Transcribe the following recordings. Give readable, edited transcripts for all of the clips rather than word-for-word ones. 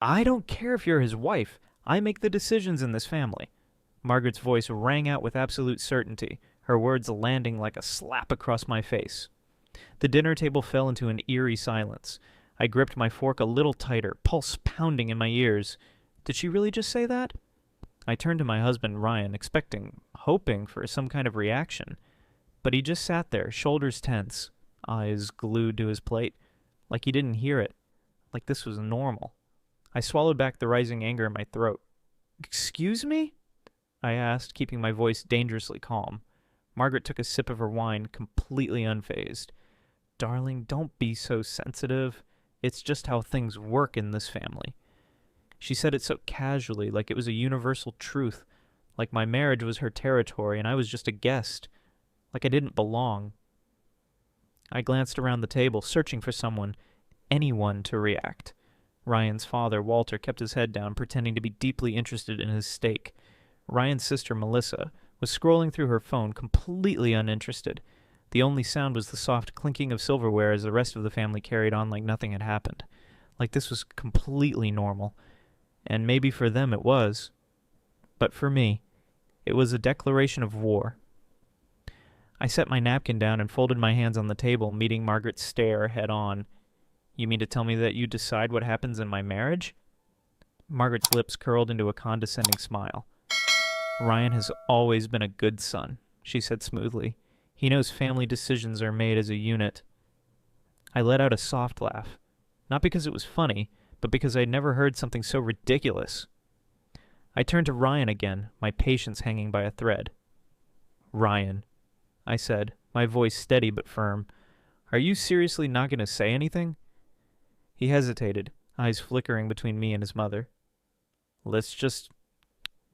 I don't care if you're his wife. I make the decisions in this family. Margaret's voice rang out with absolute certainty, her words landing like a slap across my face. The dinner table fell into an eerie silence. I gripped my fork a little tighter, pulse pounding in my ears. Did she really just say that? I turned to my husband, Ryan, expecting, hoping for some kind of reaction. But he just sat there, shoulders tense, eyes glued to his plate, like he didn't hear it, like this was normal. I swallowed back the rising anger in my throat. "Excuse me?" I asked, keeping my voice dangerously calm. Margaret took a sip of her wine, completely unfazed. "Darling, don't be so sensitive. It's just how things work in this family." She said it so casually, like it was a universal truth, like my marriage was her territory and I was just a guest, like I didn't belong. I glanced around the table, searching for someone, anyone to react. Ryan's father, Walter, kept his head down, pretending to be deeply interested in his steak. Ryan's sister, Melissa, was scrolling through her phone, completely uninterested. The only sound was the soft clinking of silverware as the rest of the family carried on like nothing had happened. Like this was completely normal. And maybe for them it was. But for me, it was a declaration of war. I set my napkin down and folded my hands on the table, meeting Margaret's stare head on. "You mean to tell me that you decide what happens in my marriage?" Margaret's lips curled into a condescending smile. "Ryan has always been a good son," she said smoothly. "He knows family decisions are made as a unit." I let out a soft laugh, not because it was funny, but because I'd never heard something so ridiculous. I turned to Ryan again, my patience hanging by a thread. "Ryan," I said, my voice steady but firm, "are you seriously not going to say anything?" He hesitated, eyes flickering between me and his mother. "Let's just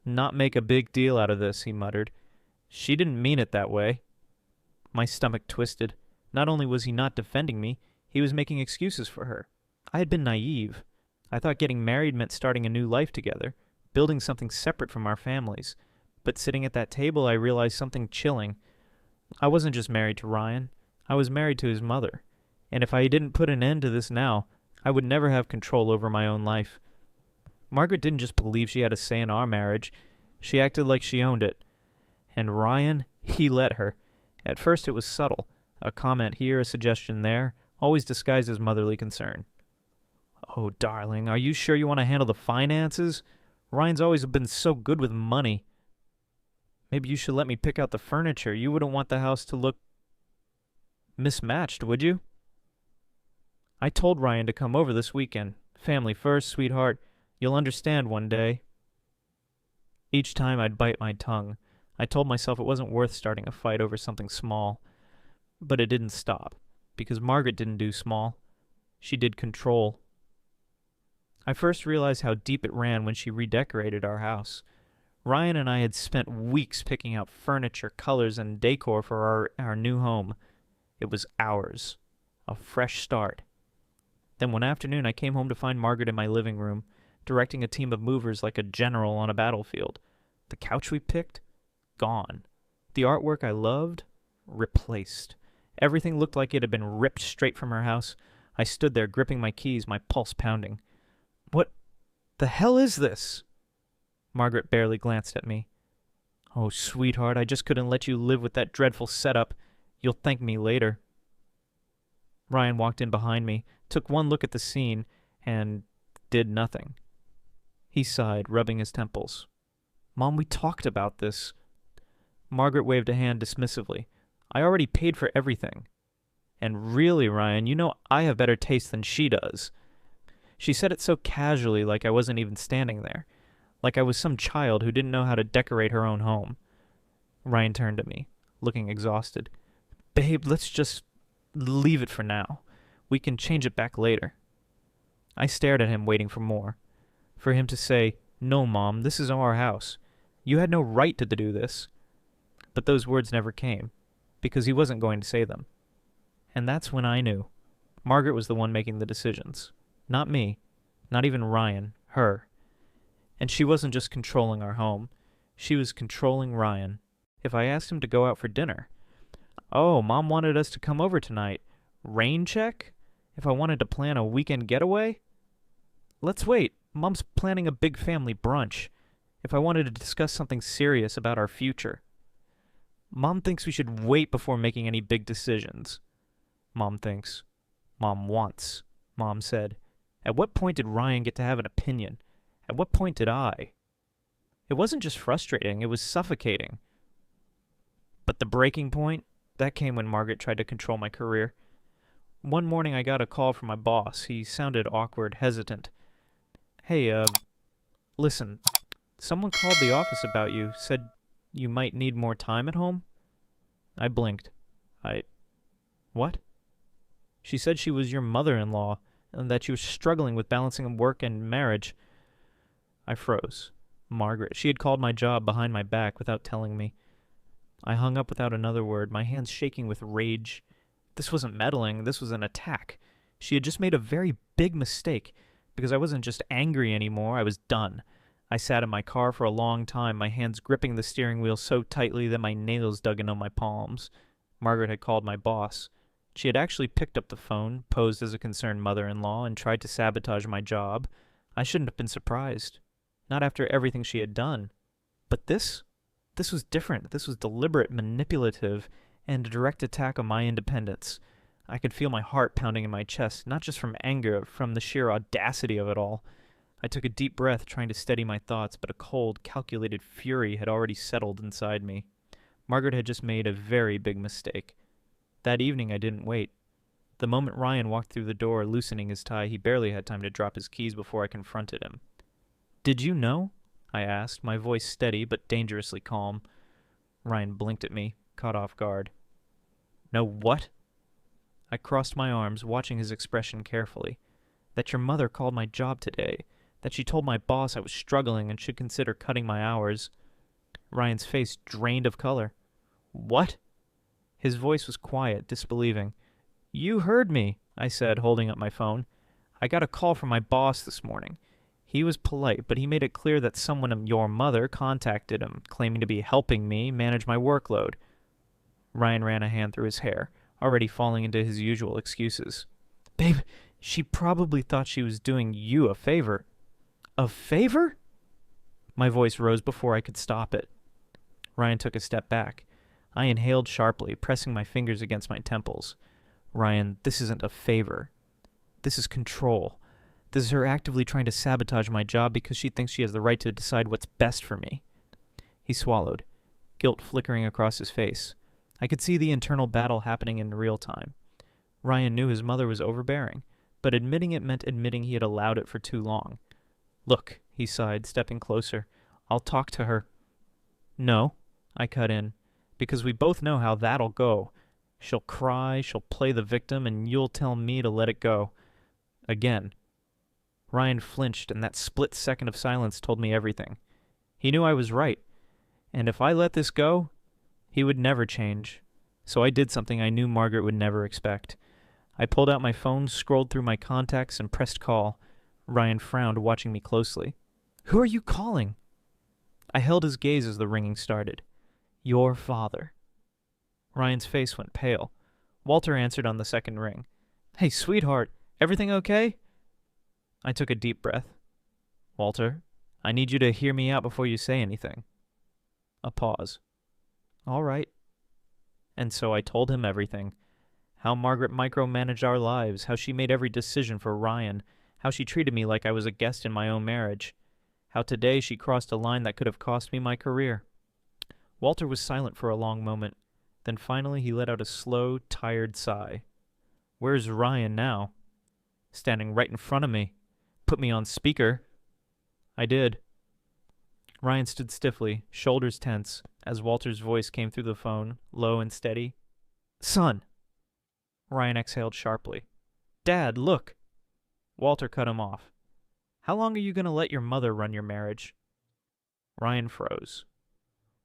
not make a big deal out of this," he muttered. "She didn't mean it that way." My stomach twisted. Not only was he not defending me, he was making excuses for her. I had been naive. I thought getting married meant starting a new life together, building something separate from our families. But sitting at that table, I realized something chilling. I wasn't just married to Ryan. I was married to his mother. And if I didn't put an end to this now, I would never have control over my own life. Margaret didn't just believe she had a say in our marriage. She acted like she owned it. And Ryan, he let her. At first it was subtle. A comment here, a suggestion there, always disguised as motherly concern. "Oh, darling, are you sure you want to handle the finances? Ryan's always been so good with money. Maybe you should let me pick out the furniture. You wouldn't want the house to look mismatched, would you?" I told Ryan to come over this weekend. Family first, sweetheart. You'll understand one day. Each time I'd bite my tongue. I told myself it wasn't worth starting a fight over something small. But it didn't stop, because Margaret didn't do small. She did control. I first realized how deep it ran when she redecorated our house. Ryan and I had spent weeks picking out furniture, colors, and decor for our new home. It was ours. A fresh start. Then one afternoon I came home to find Margaret in my living room, directing a team of movers like a general on a battlefield. The couch we picked? Gone. The artwork I loved? Replaced. Everything looked like it had been ripped straight from her house. I stood there gripping my keys, my pulse pounding. "What the hell is this?" Margaret barely glanced at me. "Oh, sweetheart, I just couldn't let you live with that dreadful setup. You'll thank me later." Ryan walked in behind me, took one look at the scene, and did nothing. He sighed, rubbing his temples. "Mom, we talked about this." Margaret waved a hand dismissively. "I already paid for everything. And really, Ryan, you know I have better taste than she does." She said it so casually, like I wasn't even standing there. Like I was some child who didn't know how to decorate her own home. Ryan turned to me, looking exhausted. "Babe, let's just leave it for now. We can change it back later." I stared at him, waiting for more. For him to say, "No, Mom, this is our house. You had no right to do this." But those words never came, because he wasn't going to say them. And that's when I knew. Margaret was the one making the decisions. Not me. Not even Ryan. Her. And she wasn't just controlling our home. She was controlling Ryan. If I asked him to go out for dinner. "Oh, Mom wanted us to come over tonight. Rain check? If I wanted to plan a weekend getaway?" "Let's wait. Mom's planning a big family brunch. If I wanted to discuss something serious about our future. Mom thinks we should wait before making any big decisions. Mom thinks. Mom wants, Mom said. At what point did Ryan get to have an opinion? At what point did I? It wasn't just frustrating, it was suffocating. But the breaking point, that came when Margaret tried to control my career. One morning I got a call from my boss. He sounded awkward, hesitant. Hey, listen, someone called the office about you, said you might need more time at home? I blinked. What? She said she was your mother-in-law, and that you were struggling with balancing work and marriage. I froze. Margaret. She had called my job behind my back without telling me. I hung up without another word, my hands shaking with rage. This wasn't meddling, this was an attack. She had just made a very big mistake. Because I wasn't just angry anymore, I was done. I sat in my car for a long time, my hands gripping the steering wheel so tightly that my nails dug into my palms. Margaret had called my boss. She had actually picked up the phone, posed as a concerned mother-in-law, and tried to sabotage my job. I shouldn't have been surprised. Not after everything she had done. But this was different. This was deliberate, manipulative, and a direct attack on my independence. I could feel my heart pounding in my chest, not just from anger, from the sheer audacity of it all. I took a deep breath, trying to steady my thoughts, but a cold, calculated fury had already settled inside me. Margaret had just made a very big mistake. That evening I didn't wait. The moment Ryan walked through the door, loosening his tie, he barely had time to drop his keys before I confronted him. Did you know? I asked, my voice steady but dangerously calm. Ryan blinked at me, caught off guard. Know what? I crossed my arms, watching his expression carefully. That your mother called my job today. That she told my boss I was struggling and should consider cutting my hours. Ryan's face drained of color. What? His voice was quiet, disbelieving. You heard me, I said, holding up my phone. I got a call from my boss this morning. He was polite, but he made it clear that someone of your mother contacted him, claiming to be helping me manage my workload. Ryan ran a hand through his hair, already falling into his usual excuses. Babe, she probably thought she was doing you a favor. A favor? My voice rose before I could stop it. Ryan took a step back. I inhaled sharply, pressing my fingers against my temples. Ryan, this isn't a favor. This is control. This is her actively trying to sabotage my job because she thinks she has the right to decide what's best for me. He swallowed, guilt flickering across his face. I could see the internal battle happening in real time. Ryan knew his mother was overbearing, but admitting it meant admitting he had allowed it for too long. Look, he sighed, stepping closer. I'll talk to her. No, I cut in, because we both know how that'll go. She'll cry, she'll play the victim, and you'll tell me to let it go. Again. Ryan flinched, and that split second of silence told me everything. He knew I was right, and if I let this go, he would never change. So I did something I knew Margaret would never expect. I pulled out my phone, scrolled through my contacts, and pressed call. Ryan frowned, watching me closely. Who are you calling? I held his gaze as the ringing started. Your father. Ryan's face went pale. Walter answered on the second ring. Hey, sweetheart, everything okay? I took a deep breath. Walter, I need you to hear me out before you say anything. A pause. All right. And so I told him everything. How Margaret micromanaged our lives, how she made every decision for Ryan, how she treated me like I was a guest in my own marriage, how today she crossed a line that could have cost me my career. Walter was silent for a long moment. Then finally he let out a slow, tired sigh. Where's Ryan now? Standing right in front of me. Put me on speaker. I did. Ryan stood stiffly, shoulders tense, as Walter's voice came through the phone, low and steady. Son! Ryan exhaled sharply. Dad, look! Walter cut him off. How long are you going to let your mother run your marriage? Ryan froze.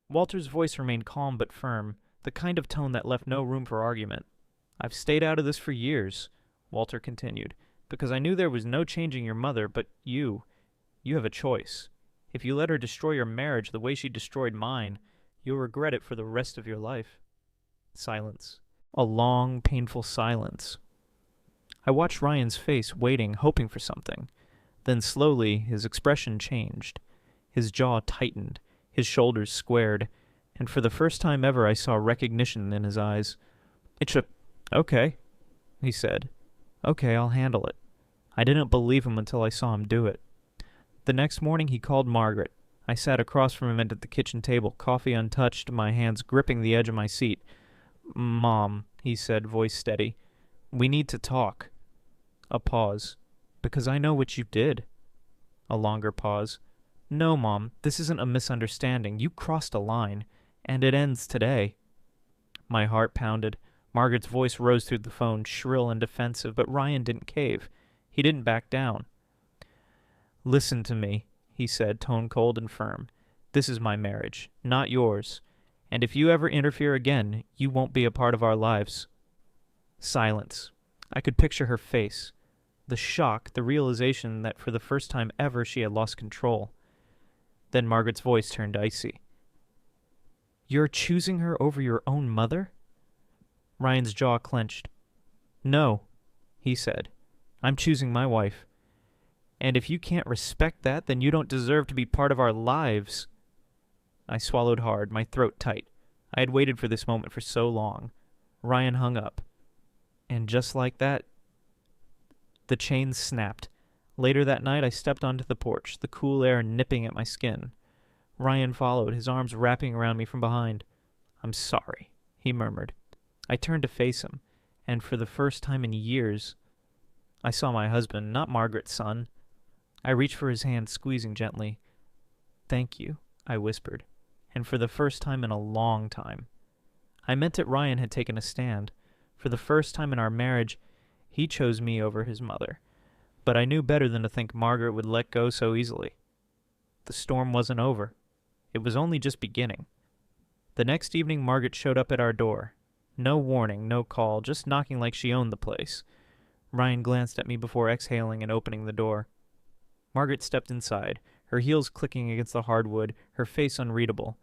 Walter's voice remained calm but firm, the kind of tone that left no room for argument. I've stayed out of this for years, Walter continued, because I knew there was no changing your mother, but you have a choice. If you let her destroy your marriage the way she destroyed mine, you'll regret it for the rest of your life. Silence. A long, painful silence. I watched Ryan's face, waiting, hoping for something. Then slowly his expression changed. His jaw tightened, his shoulders squared, and for the first time ever I saw recognition in his eyes. "It's a... Okay," he said. "Okay, I'll handle it." I didn't believe him until I saw him do it. The next morning he called Margaret. I sat across from him at the kitchen table, coffee untouched, my hands gripping the edge of my seat. "Mom," he said, voice steady, "we need to talk." A pause. "Because I know what you did." A longer pause. "No, Mom, this isn't a misunderstanding. You crossed a line, and it ends today." My heart pounded. Margaret's voice rose through the phone, shrill and defensive, but Ryan didn't cave. He didn't back down. "Listen to me," he said, tone cold and firm. "This is my marriage, not yours. And if you ever interfere again, you won't be a part of our lives." Silence. I could picture her face. The shock, the realization that for the first time ever she had lost control. Then Margaret's voice turned icy. "You're choosing her over your own mother?" Ryan's jaw clenched. "No," he said. "I'm choosing my wife. And if you can't respect that, then you don't deserve to be part of our lives." I swallowed hard, my throat tight. I had waited for this moment for so long. Ryan hung up. And just like that, the chains snapped. Later that night, I stepped onto the porch, the cool air nipping at my skin. Ryan followed, his arms wrapping around me from behind. "I'm sorry," he murmured. I turned to face him, and for the first time in years, I saw my husband, not Margaret's son. I reached for his hand, squeezing gently. "Thank you," I whispered, and for the first time in a long time. I meant that Ryan had taken a stand. For the first time in our marriage, he chose me over his mother. But I knew better than to think Margaret would let go so easily. The storm wasn't over. It was only just beginning. The next evening, Margaret showed up at our door. No warning, no call, just knocking like she owned the place. Ryan glanced at me before exhaling and opening the door. Margaret stepped inside, her heels clicking against the hardwood, her face unreadable.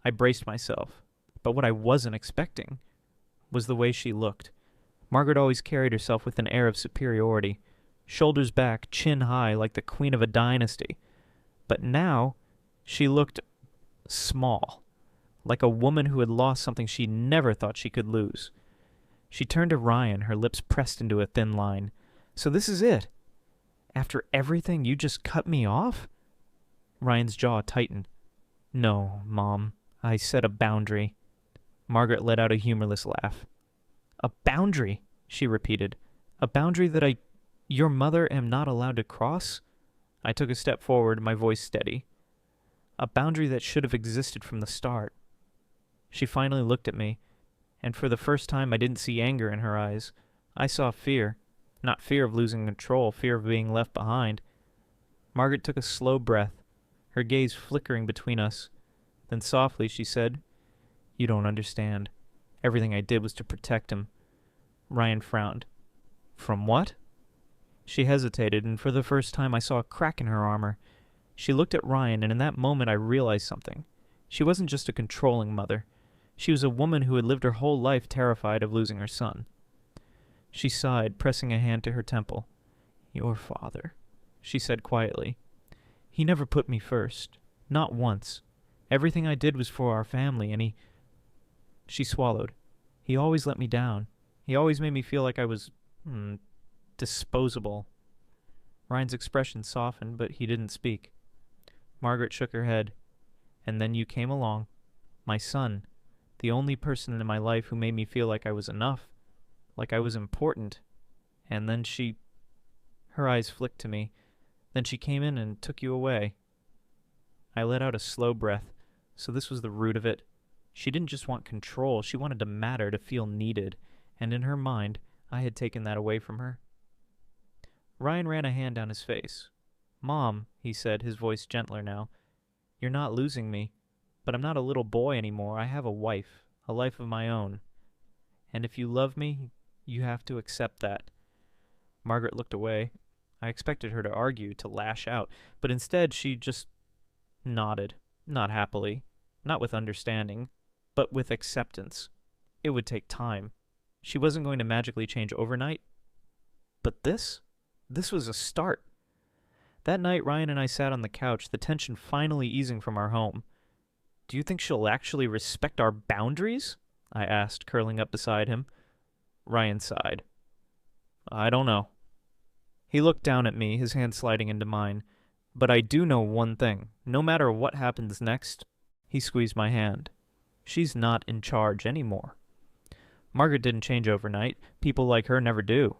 I braced myself. But what I wasn't expecting was the way she looked. Margaret always carried herself with an air of superiority, shoulders back, chin high, like the queen of a dynasty. But now, she looked small, like a woman who had lost something she never thought she could lose. She turned to Ryan, her lips pressed into a thin line. "So this is it? After everything, you just cut me off?" Ryan's jaw tightened. "No, Mom. I set a boundary." Margaret let out a humorless laugh. "A boundary," she repeated. "A boundary that your mother, am not allowed to cross?" I took a step forward, my voice steady. "A boundary that should have existed from the start." She finally looked at me, and for the first time I didn't see anger in her eyes. I saw fear. Not fear of losing control, fear of being left behind. Margaret took a slow breath, her gaze flickering between us. Then softly she said, "You don't understand. Everything I did was to protect him." Ryan frowned. "From what?" She hesitated, and for the first time I saw a crack in her armor. She looked at Ryan, and in that moment I realized something. She wasn't just a controlling mother. She was a woman who had lived her whole life terrified of losing her son. She sighed, pressing a hand to her temple. "Your father," she said quietly. "He never put me first. Not once. Everything I did was for our family, and he—" She swallowed. "He always let me down. He always made me feel like I was, disposable." Ryan's expression softened, but he didn't speak. Margaret shook her head. "And then you came along. My son. The only person in my life who made me feel like I was enough. Like I was important. And then she—" Her eyes flicked to me. "Then she came in and took you away." I let out a slow breath. So this was the root of it. She didn't just want control. She wanted to matter, to feel needed. And in her mind, I had taken that away from her. Ryan ran a hand down his face. "Mom," he said, his voice gentler now, "you're not losing me. But I'm not a little boy anymore. I have a wife, a life of my own. And if you love me, you have to accept that." Margaret looked away. I expected her to argue, to lash out, but instead she just nodded, not happily, not with understanding, but with acceptance. It would take time. She wasn't going to magically change overnight. But this was a start. That night, Ryan and I sat on the couch, the tension finally easing from our home. "Do you think she'll actually respect our boundaries?" I asked, curling up beside him. Ryan sighed. "I don't know." He looked down at me, his hand sliding into mine. "But I do know one thing. No matter what happens next," he squeezed my hand, "she's not in charge anymore." Margaret didn't change overnight. People like her never do.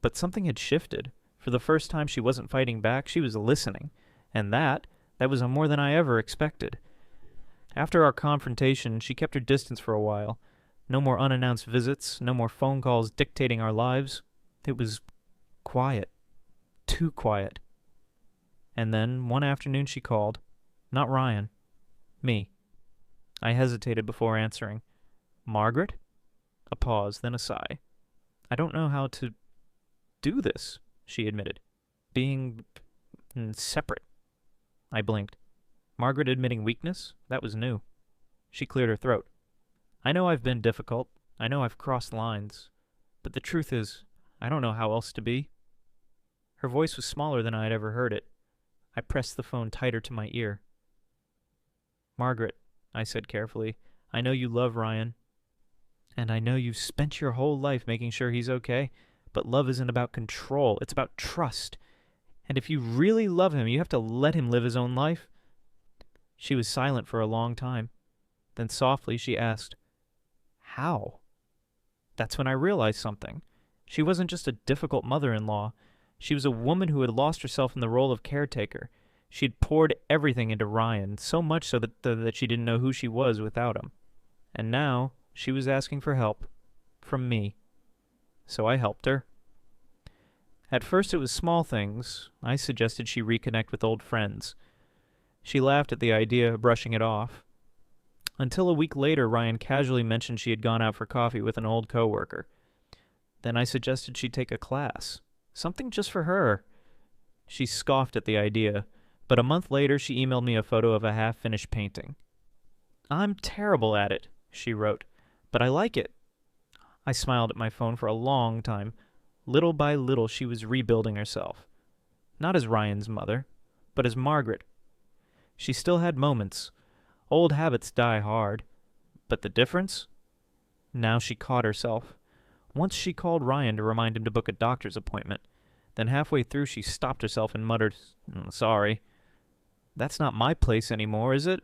But something had shifted. For the first time, she wasn't fighting back, she was listening. And that was more than I ever expected. After our confrontation, she kept her distance for a while. No more unannounced visits, no more phone calls dictating our lives. It was quiet. Too quiet. And then, one afternoon she called. Not Ryan. Me. I hesitated before answering. "Margaret?" A pause, then a sigh. "I don't know how to do this," she admitted. "Being separate." I blinked. Margaret admitting weakness? That was new. She cleared her throat. "I know I've been difficult. I know I've crossed lines. But the truth is, I don't know how else to be." Her voice was smaller than I had ever heard it. I pressed the phone tighter to my ear. "Margaret," I said carefully, "I know you love Ryan. And I know you've spent your whole life making sure he's okay. But love isn't about control. It's about trust. And if you really love him, you have to let him live his own life." She was silent for a long time. Then softly she asked, "How?" That's when I realized something. She wasn't just a difficult mother-in-law. She was a woman who had lost herself in the role of caretaker. She had poured everything into Ryan, so much so that she didn't know who she was without him. And now she was asking for help. From me. So I helped her. At first it was small things. I suggested she reconnect with old friends. She laughed at the idea, brushing it off. Until a week later, Ryan casually mentioned she had gone out for coffee with an old coworker. Then I suggested she take a class. Something just for her. She scoffed at the idea, but a month later she emailed me a photo of a half-finished painting. "I'm terrible at it," she wrote, "but I like it." I smiled at my phone for a long time. Little by little she was rebuilding herself. Not as Ryan's mother, but as Margaret. She still had moments. Old habits die hard. But the difference? Now she caught herself. Once she called Ryan to remind him to book a doctor's appointment. Then halfway through she stopped herself and muttered, "Sorry." "That's not my place anymore, is it?"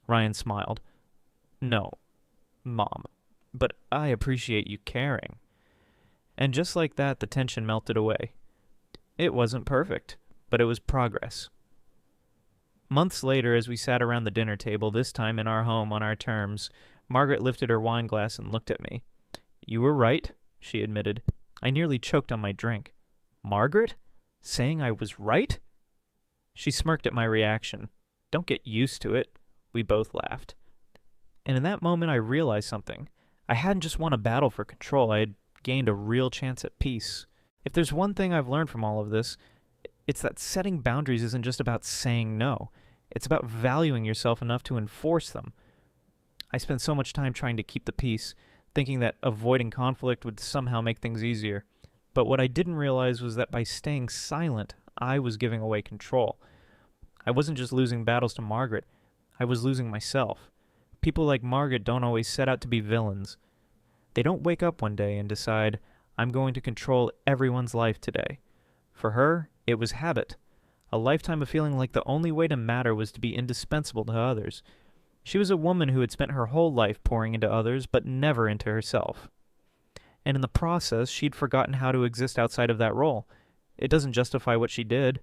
Ryan smiled. "No, Mom, but I appreciate you caring." And just like that, the tension melted away. It wasn't perfect, but it was progress. Months later, as we sat around the dinner table, this time in our home on our terms, Margaret lifted her wine glass and looked at me. "You were right," she admitted. I nearly choked on my drink. Margaret? Saying I was right? She smirked at my reaction. "Don't get used to it." We both laughed. And in that moment I realized something. I hadn't just won a battle for control, I had gained a real chance at peace. If there's one thing I've learned from all of this, it's that setting boundaries isn't just about saying no. It's about valuing yourself enough to enforce them. I spent so much time trying to keep the peace, thinking that avoiding conflict would somehow make things easier. But what I didn't realize was that by staying silent, I was giving away control. I wasn't just losing battles to Margaret, I was losing myself. People like Margaret don't always set out to be villains. They don't wake up one day and decide, "I'm going to control everyone's life today." For her, it was habit. A lifetime of feeling like the only way to matter was to be indispensable to others. She was a woman who had spent her whole life pouring into others, but never into herself. And in the process, she'd forgotten how to exist outside of that role. It doesn't justify what she did.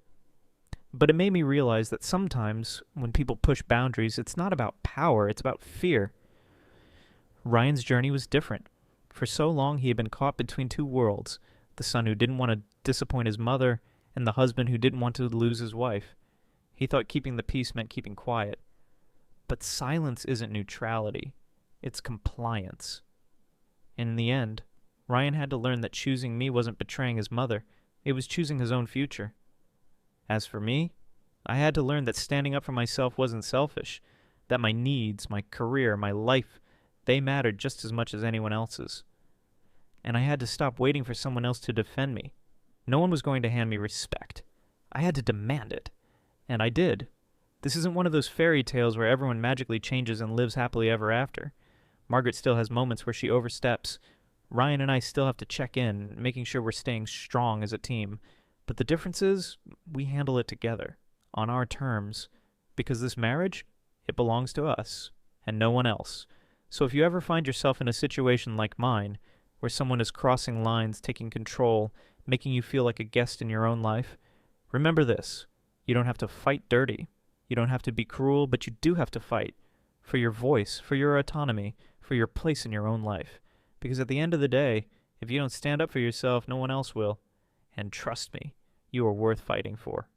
But it made me realize that sometimes, when people push boundaries, it's not about power, it's about fear. Ryan's journey was different. For so long, he had been caught between two worlds, the son who didn't want to disappoint his mother, and the husband who didn't want to lose his wife. He thought keeping the peace meant keeping quiet. But silence isn't neutrality. It's compliance. And in the end, Ryan had to learn that choosing me wasn't betraying his mother. It was choosing his own future. As for me, I had to learn that standing up for myself wasn't selfish, that my needs, my career, my life, they mattered just as much as anyone else's. And I had to stop waiting for someone else to defend me. No one was going to hand me respect. I had to demand it. And I did. This isn't one of those fairy tales where everyone magically changes and lives happily ever after. Margaret still has moments where she oversteps. Ryan and I still have to check in, making sure we're staying strong as a team. But the difference is, we handle it together, on our terms. Because this marriage, it belongs to us, and no one else. So if you ever find yourself in a situation like mine, where someone is crossing lines, taking control, making you feel like a guest in your own life, remember this. You don't have to fight dirty. You don't have to be cruel, but you do have to fight. For your voice, for your autonomy, for your place in your own life. Because at the end of the day, if you don't stand up for yourself, no one else will. And trust me, you are worth fighting for.